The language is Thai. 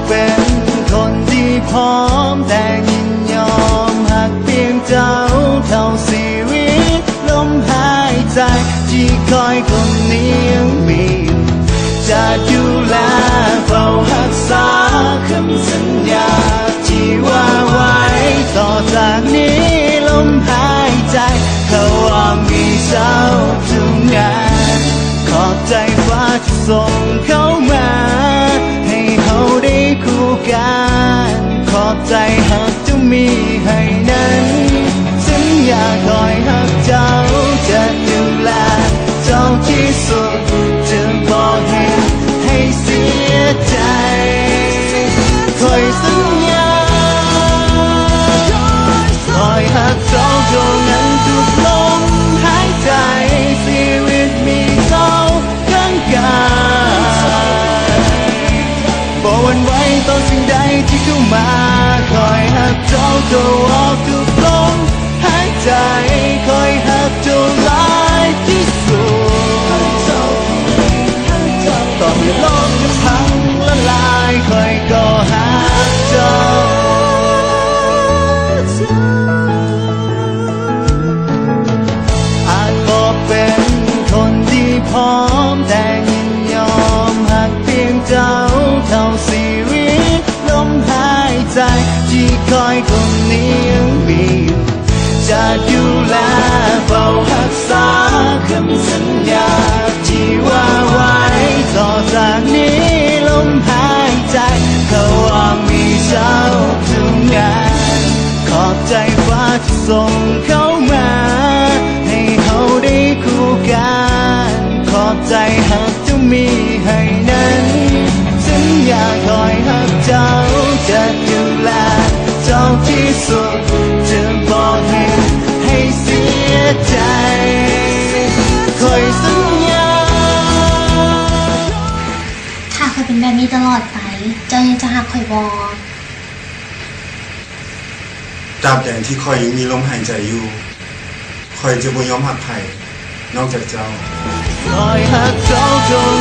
เป็นคนที่พร้อมแต่ยินยอมหากเพียงเจ้าเท่าชีวิตลมหายใจที่คอยคนนี้ยังมีจะดูแลเฝ้ารักษาคำสัญญาที่ว่าไว้ต่อจากนี้ลมหายใจเขาวางมีเช้าทุกงานขอบใจฟ้าที่ส่งเข้ามาให้เขาได้คู่กันขอบใจหากจะมีให้นั้นฉันอยากคอยหักเจ้าจะดูแลเจ้าที่สุดจะบอกให้เสียใจคอยสัญญาคอยหักเจ้าเท่านั้นทุกลมหายใจชีวิตมีเขาข้างกายบอกวันไว้ต่อสิ่งใดที่เข้ามาคอยหักเจ้าเท่าออกทุกลมหายใจคอยหักเจ้าหลายที่สุดต่อให้โลกจะพังละลายคอยก็หักเจ้าอาจบอกเป็นคนที่พร้อมแต่ยินยอมหากเพียงเจ้าเท่าชีวิตลมหายใจที่คอยคนนี้ยังมีจะดูแลเฝ้ารักษาคำสัญญาที่ว่าไว้ต่อจากนี้ลมหายใจเขาวางมีเช้าทุกงานขอบใจฟ้าที่ส่งเข้ามาให้เขาได้คู่กันขอบใจหากจะมีให้นั้นฉันอยากคอยหักเจ้าจะดูแลเจ้าที่สุดจะบอกให้เสียใจคอยสัญญาถ้าคอยเป็นแบบนี้ตลอดไปเจ้ายังจะหักคอยบอตราบใดที่คอยยังมีลมหายใจอยู่คอยจะบ่ยอมหักใครนอกจากเจ้าคอยหักเจ้าจน